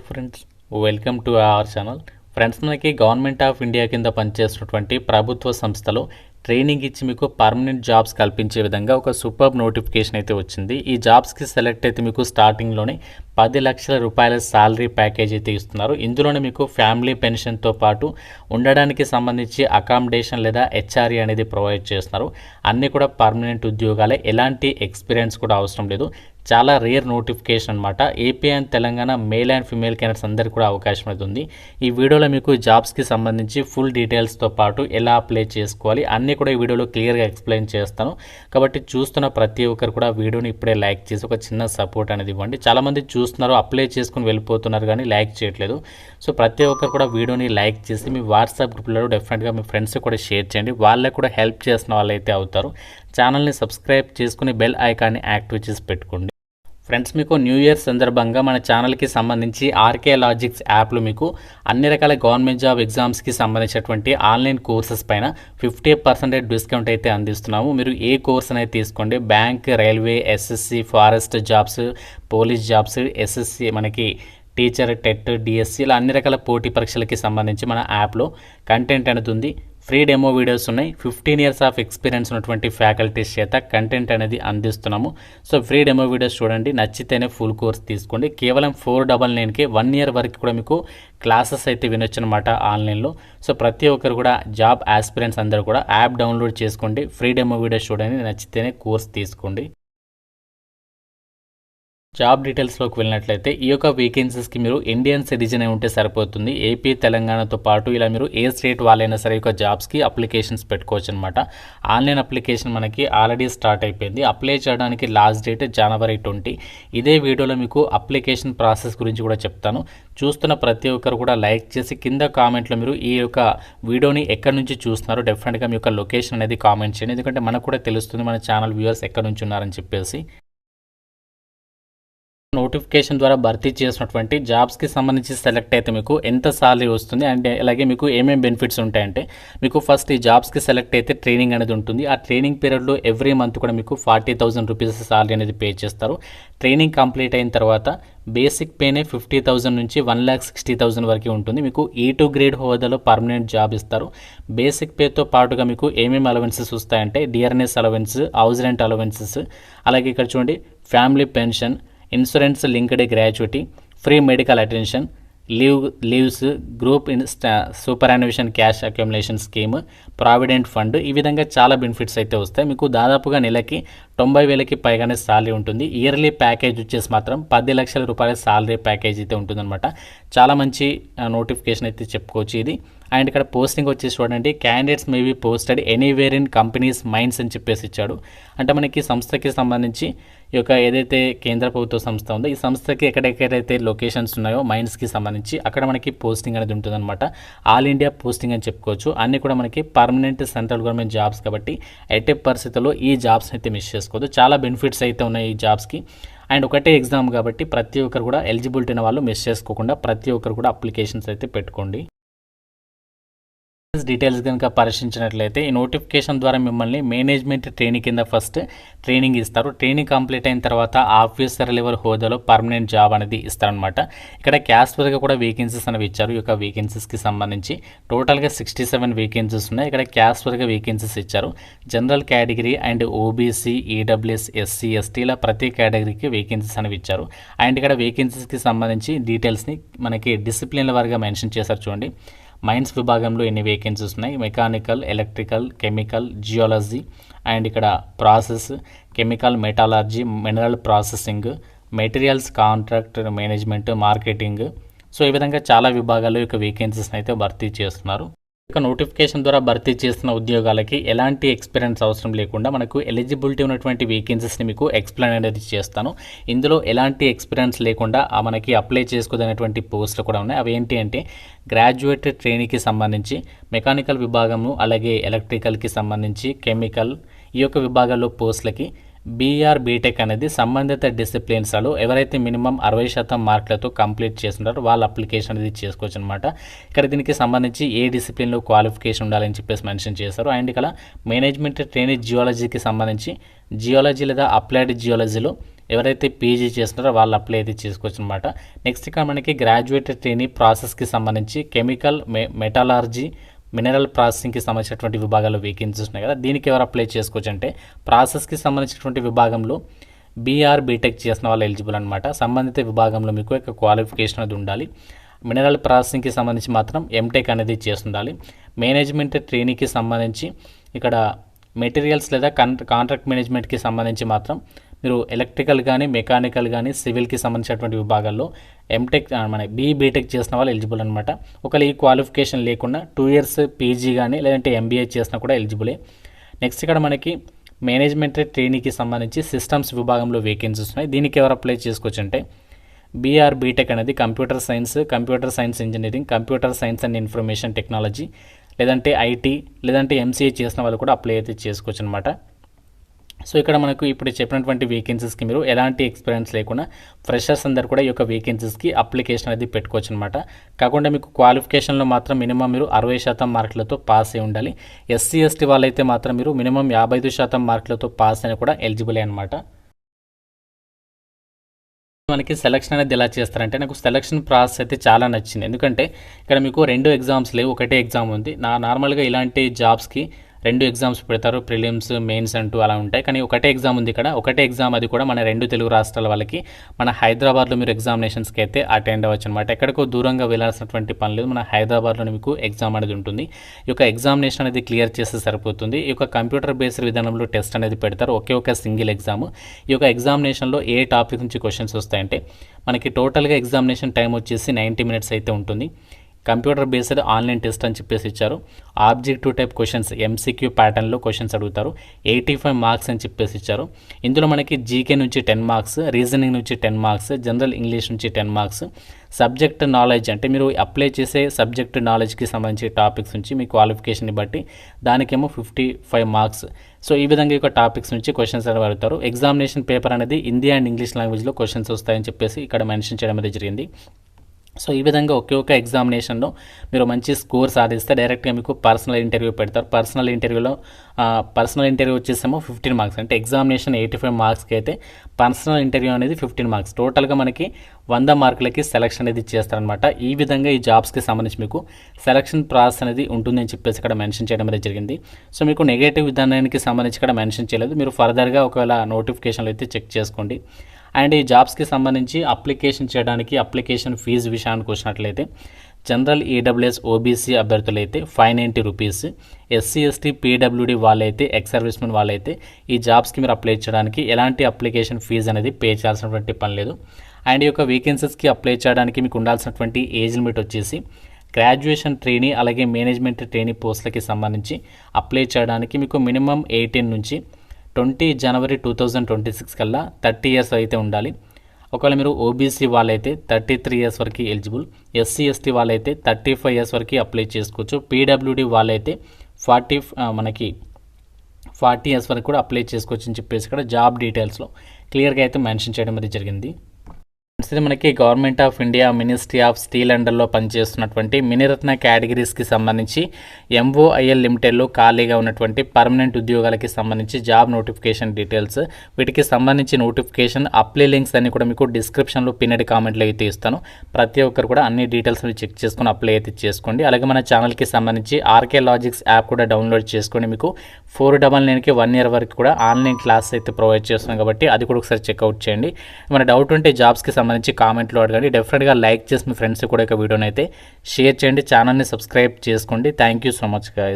Friends, welcome to our channel. Friends, మనకి government of India కింద పనిచేస్తున్నటువంటి ప్రభుత్వ సంస్థలో ట్రైనింగ్ ఇచ్చి మీకు పర్మనెంట్ జాబ్స్ కల్పించే విధంగా ఒక సూపర్ నోటిఫికేషన్ అయితే వచ్చింది. ఈ జాబ్స్కి సెలెక్ట్ అయితే మీకు స్టార్టింగ్లోనే 10 లక్షల రూపాయల శాలరీ ప్యాకేజ్ అయితే ఇస్తున్నారు. ఇందులోనే మీకు ఫ్యామిలీ పెన్షన్తో పాటు ఉండడానికి సంబంధించి అకామిడేషన్ లేదా హెచ్ఆర్ఏ అనేది ప్రొవైడ్ చేస్తున్నారు. అన్నీ కూడా పర్మనెంట్ ఉద్యోగాలే, ఎలాంటి ఎక్స్పీరియన్స్ కూడా అవసరం లేదు. చాలా రేర్ నోటిఫికేషన్ అనమాట. AP and Telangana male and female candidates అందరికీ కూడా అవకాశం అవుతుంది. ఈ వీడియోలో మీకు జాబ్స్కి సంబంధించి ఫుల్ డీటెయిల్స్తో పాటు ఎలా అప్లై చేసుకోవాలి అన్నీ కూడా ఈ వీడియోలో క్లియర్గా ఎక్స్ప్లెయిన్ చేస్తాను. కాబట్టి చూస్తున్న ప్రతి ఒక్కరు కూడా వీడియోని ఇప్పుడే లైక్ చేసి ఒక చిన్న సపోర్ట్ అనేది ఇవ్వండి. చాలామంది చూస్తున్నారు, అప్లై చేసుకుని వెళ్ళిపోతున్నారు కానీ లైక్ చేయట్లేదు. సో ప్రతి ఒక్కరు కూడా వీడియోని లైక్ చేసి మీ వాట్సాప్ గ్రూప్లలో డెఫినెట్గా మీ ఫ్రెండ్స్ కూడా షేర్ చేయండి. వాళ్ళకి కూడా హెల్ప్ చేసిన వాళ్ళైతే అవుతారు. ఛానల్ని సబ్స్క్రైబ్ చేసుకుని బెల్ ఐకాన్ని యాక్టివేట్ చేసి పెట్టుకోండి. ఫ్రెండ్స్, మీకు న్యూ ఇయర్ సందర్భంగా మన ఛానల్కి సంబంధించి ఆర్కే లాజిక్స్ యాప్లో మీకు అన్ని రకాల గవర్నమెంట్ జాబ్ ఎగ్జామ్స్కి సంబంధించినటువంటి ఆన్లైన్ కోర్సెస్ పైన 50% డిస్కౌంట్ అయితే అందిస్తున్నాము. మీరు ఏ కోర్స్ అనేది తీసుకోండి, bank, railway, SSC, forest jobs, police jobs, SSC, మనకి టీచర్, టెట్, డిఎస్సి, ఇలా అన్ని రకాల పోటీ పరీక్షలకి సంబంధించి మన యాప్లో కంటెంట్ అనేది ఉంది. ఫ్రీ డెమో వీడియోస్ ఉన్నాయి. 15 ఇయర్స్ ఆఫ్ ఎక్స్పీరియన్స్ ఉన్నటువంటి ఫ్యాకల్టీస్ చేత కంటెంట్ అనేది అందిస్తున్నాము. సో ఫ్రీ డెమో వీడియోస్ చూడండి, నచ్చితేనే ఫుల్ కోర్స్ తీసుకోండి. కేవలం 499కి 1 ఇయర్ వరకు కూడా మీకు క్లాసెస్ అయితే వినొచ్చు అనమాట ఆన్లైన్లో. సో ప్రతి ఒక్కరు కూడా జాబ్ ఆస్పిరెంట్స్ అందరూ కూడా యాప్ డౌన్లోడ్ చేసుకోండి, ఫ్రీ డెమో వీడియోస్ చూడండి, నచ్చితేనే కోర్స్ తీసుకోండి. జాబ్ డీటెయిల్స్లోకి వెళ్ళినట్లయితే ఈ యొక్క వేకెన్సీస్కి మీరు ఇండియన్ సిటిజన్ అయి ఉంటే సరిపోతుంది. ఏపీ, తెలంగాణతో పాటు ఇలా మీరు ఏ స్టేట్ వాళ్ళైనా సరే ఈ యొక్క జాబ్స్కి అప్లికేషన్స్ పెట్టుకోవచ్చు అనమాట. ఆన్లైన్ అప్లికేషన్ మనకి ఆల్రెడీ స్టార్ట్ అయిపోయింది. అప్లై చేయడానికి లాస్ట్ డేట్ జనవరి 20. ఇదే వీడియోలో మీకు అప్లికేషన్ ప్రాసెస్ గురించి కూడా చెప్తాను. చూస్తున్న ప్రతి ఒక్కరు కూడా లైక్ చేసి కింద కామెంట్లో మీరు ఈ యొక్క వీడియోని ఎక్కడి నుంచి చూస్తున్నారో డెఫినెట్గా మీ యొక్క లొకేషన్ అనేది కామెంట్ చేయండి. ఎందుకంటే మనకు కూడా తెలుస్తుంది మన ఛానల్ వ్యూవర్స్ ఎక్కడి నుంచి ఉన్నారని చెప్పేసి. నోటిఫికేషన్ ద్వారా భర్తీ చేసినటువంటి జాబ్స్కి సంబంధించి సెలెక్ట్ అయితే మీకు ఎంత సాలరీ వస్తుంది అండ్ అలాగే మీకు ఏమేమి బెనిఫిట్స్ ఉంటాయంటే, మీకు ఫస్ట్ ఈ జాబ్స్కి సెలెక్ట్ అయితే ట్రైనింగ్ అనేది ఉంటుంది. ఆ ట్రైనింగ్ పీరియడ్లో ఎవ్రీ మంత్ కూడా మీకు 40,000 రూపీస్ సాలరీ అనేది పే చేస్తారు. ట్రైనింగ్ కంప్లీట్ అయిన తర్వాత బేసిక్ పేనే 50,000 నుంచి 1,60,000 వరకు ఉంటుంది. మీకు E2 గ్రేడ్ హోదాలో పర్మనెంట్ జాబ్ ఇస్తారు. బేసిక్ పేతో పాటుగా మీకు ఏమేమి అలవెన్సెస్ వస్తాయంటే DRNS allowance, house rent allowances, అలాగే ఇక్కడ చూడండి family pension, insurance linked gratuity, free medical attention, leaves, group superannuation cash accumulation scheme, provident fund, ఈ విధంగా చాలా బెనిఫిట్స్ అయితే వస్తాయి. మీకు దాదాపుగా నెలకి 90,000కి పైగానే సాలరీ ఉంటుంది. ఇయర్లీ ప్యాకేజ్ వచ్చేసి మాత్రం 10 లక్షల రూపాయల సాలరీ ప్యాకేజ్ అయితే ఉంటుందన్నమాట. చాలా మంచి నోటిఫికేషన్ అయితే చెప్పుకోవచ్చు ఇది. అండ్ ఇక్కడ పోస్టింగ్ వచ్చేసి చూడండి, candidates may be posted anywhere in companies mines అని చెప్పేసి ఇచ్చాడు. అంటే మనకి సంస్థకి సంబంధించి ఈ యొక్క ఏదైతే కేంద్ర ప్రభుత్వ సంస్థ ఉందో ఈ సంస్థకి ఎక్కడెక్కడైతే లొకేషన్స్ ఉన్నాయో మైన్స్కి సంబంధించి అక్కడ మనకి పోస్టింగ్ అనేది ఉంటుందన్నమాట. ఆల్ ఇండియా పోస్టింగ్ అని చెప్పుకోవచ్చు. అన్నీ కూడా మనకి పర్మనెంట్ సెంట్రల్ గవర్నమెంట్ జాబ్స్ కాబట్టి ఎట్టి పరిస్థితుల్లో ఈ జాబ్స్ అయితే మిస్ చేసుకోవద్దు. చాలా బెనిఫిట్స్ అయితే ఉన్నాయి ఈ జాబ్స్కి. అండ్ ఒకటే ఎగ్జామ్ కాబట్టి ప్రతి ఒక్కరు కూడా ఎలిజిబిలిటీ ఉన్న వాళ్ళు మిస్ చేసుకోకుండా ప్రతి ఒక్కరు కూడా అప్లికేషన్స్ అయితే పెట్టుకోండి. డీటెయిల్స్ కనుక పరిశీలించినట్లయితే ఈ నోటిఫికేషన్ ద్వారా మిమ్మల్ని మేనేజ్మెంట్ ట్రైనింగ్ కింద ఫస్ట్ ట్రైనింగ్ ఇస్తారు. ట్రైనింగ్ కంప్లీట్ అయిన తర్వాత ఆఫీసర్ లెవెల్ హోదాలో పర్మనెంట్ జాబ్ అనేది ఇస్తారనమాట. ఇక్కడ క్యాస్ట్ వరకు కూడా వేకెన్సీస్ అనేవి ఇచ్చారు. ఈ యొక్క వేకెన్సీస్కి సంబంధించి టోటల్గా 67 వేకెన్సీస్ ఉన్నాయి. ఇక్కడ క్యాస్ట్ వరకు వేకెన్సీస్ ఇచ్చారు. General category and OBC, EWS, SC, ST ఇలా ప్రతి కేటగిరీకి వేకెన్సీస్ అనేవి ఇచ్చారు. అండ్ ఇక్కడ వేకెన్సీస్కి సంబంధించి డీటెయిల్స్ని మనకి డిసిప్లిన్ల వారిగా మెన్షన్ చేశారు. చూడండి, మైన్స్ విభాగంలో ఎన్ని వేకెన్సీస్ ఉన్నాయి, mechanical, electrical, chemical, geology, and ఇక్కడ process, chemical, metallurgy, mineral processing, materials contract management, marketing. So ఈ విధంగా చాలా విభాగాల్లో యొక్క వేకెన్సీస్ని అయితే భర్తీ చేస్తున్నారు. ఇక నోటిఫికేషన్ ద్వారా భర్తీ చేస్తున్న ఉద్యోగాలకి ఎలాంటి ఎక్స్పీరియన్స్ అవసరం లేకుండా మనకు ఎలిజిబిలిటీ ఉన్నటువంటి వేకెన్సీస్ని మీకు ఎక్స్ప్లెయిన్ అనేది చేస్తాను. ఇందులో ఎలాంటి ఎక్స్పీరియన్స్ లేకుండా మనకి అప్లై చేసుకోదనేటువంటి పోస్టులు కూడా ఉన్నాయి. అవి ఏంటి అంటే గ్రాడ్యుయేట్ ట్రైనీకి సంబంధించి మెకానికల్ విభాగము, అలాగే ఎలక్ట్రికల్కి సంబంధించి, కెమికల్, ఈ యొక్క విభాగాల్లో పోస్టులకి బీఆర్ బీటెక్ అనేది సంబంధిత డిసిప్లిన్స్లో ఎవరైతే మినిమం 60% మార్కులతో కంప్లీట్ చేస్తుంటారో వాళ్ళ అప్లికేషన్ అనేది చేసుకోవచ్చు అనమాట. ఇక్కడ దీనికి సంబంధించి ఏ డిసిప్లిన్లో క్వాలిఫికేషన్ ఉండాలని చెప్పేసి మెన్షన్ చేశారు. అండ్ ఇక్కడ మేనేజ్మెంట్ ట్రైనింగ్ జియాలజీకి సంబంధించి జియాలజీ లేదా అప్లైడ్ జియాలజీలో ఎవరైతే పీజీ చేస్తున్నారో వాళ్ళు అప్లై అయితే చేసుకోవచ్చు అనమాట. నెక్స్ట్ ఇక్కడ మనకి గ్రాడ్యుయేటెడ్ ట్రైనీ ప్రాసెస్కి సంబంధించి కెమికల్, మెటాలర్జీ, మినరల్ ప్రాసెసింగ్కి సంబంధించినటువంటి విభాగాల్లో వేకెన్సీస్ ఉన్నాయి కదా, దీనికి ఎవరు అప్లై చేసుకోవచ్చు అంటే ప్రాసెస్కి సంబంధించినటువంటి విభాగంలో బీఆర్ బీటెక్ చేసిన వాళ్ళు ఎలిజిబుల్ అనమాట. సంబంధిత విభాగంలో మీకు ఒక క్వాలిఫికేషన్ అనేది ఉండాలి. మినరల్ ప్రాసెసింగ్కి సంబంధించి మాత్రం ఎంటెక్ అనేది చేస్తుండాలి. మేనేజ్మెంట్ ట్రైనీకి సంబంధించి ఇక్కడ మెటీరియల్స్ లేదా కాంట్రాక్ట్ మేనేజ్మెంట్కి సంబంధించి మాత్రం మీరు ఎలక్ట్రికల్ కానీ, మెకానికల్ కానీ, సివిల్కి సంబంధించినటువంటి విభాగాల్లో ఎంటెక్ మన బీటెక్ చేసిన వాళ్ళు ఎలిజిబుల్ అనమాట. ఒకవేళ ఈ క్వాలిఫికేషన్ లేకుండా 2 years పీజీ కానీ లేదంటే ఎంబీఏ చేసినా కూడా ఎలిజిబులే. నెక్స్ట్ ఇక్కడ మనకి మేనేజ్మెంట్ ట్రైనీకి సంబంధించి సిస్టమ్స్ విభాగంలో వేకెన్సీస్ ఉన్నాయి. దీనికి ఎవరు అప్లై చేసుకోవచ్చు అంటే బీఆర్ బీటెక్ అనేది computer science engineering, computer science and information technology, లేదంటే ఐటీ, లేదంటే ఎంసీఏ చేసిన వాళ్ళు కూడా అప్లై అయితే చేసుకోవచ్చు అనమాట. సో ఇక్కడ మనకు ఇప్పుడు చెప్పినటువంటి వేకెన్సీస్కి మీరు ఎలాంటి ఎక్స్పీరియన్స్ లేకుండా ఫ్రెషర్స్ అందరు కూడా ఈ యొక్క వేకెన్సీస్కి అప్లికేషన్ అనేది పెట్టుకోవచ్చు అనమాట. కాకుండా మీకు క్వాలిఫికేషన్లో మాత్రం మినిమం మీరు 60% మార్కులతో పాస్ అయి ఉండాలి. ఎస్సీ ఎస్టీ వాళ్ళైతే మాత్రం మీరు మినిమం 55% మార్కులతో పాస్ అని కూడా ఎలిజిబులే అనమాట. మనకి సెలక్షన్ అనేది ఎలా చేస్తారంటే నాకు సెలక్షన్ ప్రాసెస్ అయితే చాలా నచ్చింది. ఎందుకంటే ఇక్కడ మీకు 2 ఎగ్జామ్స్ లేవు, ఒకటే ఎగ్జామ్ ఉంది. నార్మల్గా ఇలాంటి జాబ్స్కి 2 ఎగ్జామ్స్ పెడతారు, ప్రిలిమ్స్, మెయిన్స్ అంటూ అలా ఉంటాయి. కానీ ఒకటే ఎగ్జామ్ ఉంది ఇక్కడ. ఒకటే ఎగ్జామ్, అది కూడా మన 2 తెలుగు రాష్ట్రాల వాళ్ళకి. మన హైదరాబాద్లో మీరు ఎగ్జామినేషన్స్కి అయితే అటెండ్ అవ్వచ్చు అనమాట. ఎక్కడికో దూరంగా వెళ్ళాల్సినటువంటి పని లేదు. మన హైదరాబాద్లోనే మీకు ఎగ్జామ్ అనేది ఉంటుంది. ఈ యొక్క ఎగ్జామినేషన్ అనేది క్లియర్ చేస్తే సరిపోతుంది. ఈ యొక్క కంప్యూటర్ బేస్డ్ విధానంలో టెస్ట్ అనేది పెడతారు, ఒక సింగిల్ ఎగ్జామ్. ఈ యొక్క ఎగ్జామినేషన్లో ఏ టాపిక్ నుంచి క్వశ్చన్స్ వస్తాయంటే మనకి టోటల్గా ఎగ్జామినేషన్ టైం వచ్చేసి 90 minutes అయితే ఉంటుంది. కంప్యూటర్ బేస్డ్ ఆన్లైన్ టెస్ట్ అని చెప్పేసి ఇచ్చారు. ఆబ్జెక్టివ్ టైప్ క్వశ్చన్స్ ఎంసీక్యూ ప్యాటర్న్లో క్వశ్చన్స్ అడుగుతారు. 85 మార్క్స్ అని చెప్పేసి ఇచ్చారు. ఇందులో మనకి జీకే నుంచి 10 మార్క్స్, రీజనింగ్ నుంచి 10 మార్క్స్, జనరల్ ఇంగ్లీష్ నుంచి 10 మార్క్స్, సబ్జెక్ట్ నాలెడ్జ్ అంటే మీరు అప్లై చేసే సబ్జెక్ట్ నాలెడ్జ్కి సంబంధించి టాపిక్స్ నుంచి మీ క్వాలిఫికేషన్ని బట్టి దానికేమో 55 మార్క్స్. సో ఈ విధంగా ఒక టాపిక్స్ నుంచి క్వశ్చన్స్ అనేవి అడుగుతారు. ఎగ్జామినేషన్ పేపర్ అనేది హిందీ అండ్ ఇంగ్లీష్ లాంగ్వేజ్లో క్వశ్చన్స్ వస్తాయని చెప్పేసి ఇక్కడ మెన్షన్ చేయడం అనేది జరిగింది. సో ఈ విధంగా ఒక ఎగ్జామినేషన్లో మీరు మంచి స్కోర్ సాధిస్తే డైరెక్ట్గా మీకు పర్సనల్ ఇంటర్వ్యూ పెడతారు. పర్సనల్ ఇంటర్వ్యూ వచ్చేసేమో 15 మార్క్స్. అంటే ఎగ్జామినేషన్ 85 మార్క్స్కి అయితే పర్సనల్ ఇంటర్వ్యూ అనేది 15 మార్క్స్. టోటల్గా మనకి 100 మార్కులకి సెలక్షన్ అనేది చేస్తారనమాట. ఈ విధంగా ఈ జాబ్స్కి సంబంధించి మీకు సెలక్షన్ ప్రాసెస్ అనేది ఉంటుందని చెప్పేసి ఇక్కడ మెన్షన్ చేయడం అనేది జరిగింది. సో మీకు నెగటివ్ విధానానికి సంబంధించి ఇక్కడ మెన్షన్ చేయలేదు. మీరు ఫర్దర్గా ఒకవేళ నోటిఫికేషన్లు అయితే చెక్ చేసుకోండి. అండ్ ఈ జాబ్స్కి సంబంధించి అప్లికేషన్ చేయడానికి అప్లికేషన్ ఫీజు విషయానికి వచ్చినట్లయితే జనరల్ ఈడబ్ల్యూఎస్ ఓబీసీ అభ్యర్థులు అయితే 590 రూపీస్, ఎస్సీ ఎస్టీ పీడబ్ల్యూడీ వాళ్ళైతే, ఎక్స్ సర్వీస్ మెన్ వాళ్ళైతే ఈ జాబ్స్కి మీరు అప్లై చేయడానికి ఎలాంటి అప్లికేషన్ ఫీజు అనేది పే చేయాల్సినటువంటి పని లేదు. అండ్ ఈ యొక్క వేకెన్సీస్కి అప్లై చేయడానికి మీకు ఉండాల్సినటువంటి ఏజ్ లిమిట్ వచ్చేసి గ్రాడ్యుయేషన్ ట్రైనీ అలాగే మేనేజ్మెంట్ ట్రైనీ పోస్టులకి సంబంధించి అప్లై చేయడానికి మీకు మినిమం 18 నుంచి 20 January 2026 కల్లా 30 years అయితే ఉండాలి. ఒకవేళ మీరు ఓబీసీ వాళ్ళైతే 33 years వరకు ఎలిజిబుల్, ఎస్సీ ఎస్టీ వాళ్ళైతే 35 years వరకు అప్లై చేసుకోవచ్చు. పీడబ్ల్యూడీ వాళ్ళైతే 40 years వరకు కూడా అప్లై చేసుకోవచ్చు అని చెప్పేసి ఇక్కడ జాబ్ డీటెయిల్స్లో క్లియర్గా అయితే మెన్షన్ చేయడం అనేది జరిగింది. ఇది మనకి government of India ministry of steel అండర్లో పనిచేస్తున్నటువంటి మినిరత్న కేటగిరీస్కి సంబంధించి ఎంఓఐఎల్ లిమిటెడ్లో ఖాళీగా ఉన్నటువంటి పర్మనెంట్ ఉద్యోగాలకి సంబంధించి జాబ్ నోటిఫికేషన్ డీటెయిల్స్, వీటికి సంబంధించి నోటిఫికేషన్ అప్లై లింక్స్ అన్ని కూడా మీకు డిస్క్రిప్షన్లో పిన్నెడ్ కామెంట్లో అయితే ఇస్తాను. ప్రతి ఒక్కరు కూడా అన్ని డీటెయిల్స్ చెక్ చేసుకొని అప్లై అయితే చేసుకోండి. అలాగే మన ఛానల్కి సంబంధించి ఆర్కే లాజిక్స్ యాప్ కూడా డౌన్లోడ్ చేసుకొని మీకు 499కి 1 year వరకు కూడా ఆన్లైన్ క్లాస్ అయితే ప్రొవైడ్ చేస్తున్నాం కాబట్టి అది కూడా ఒకసారి చెక్అవుట్ చేయండి. మన డౌట్ ఉంటే జాబ్స్కి సంబంధించి కామెంట్లో అడగండి. డెఫినెట్గా లైక్ చేసి మీ ఫ్రెండ్స్ కూడా వీడియోని అయితే షేర్ చేయండి. ఛానల్ని సబ్స్క్రైబ్ చేసుకోండి. Thank you so much guys.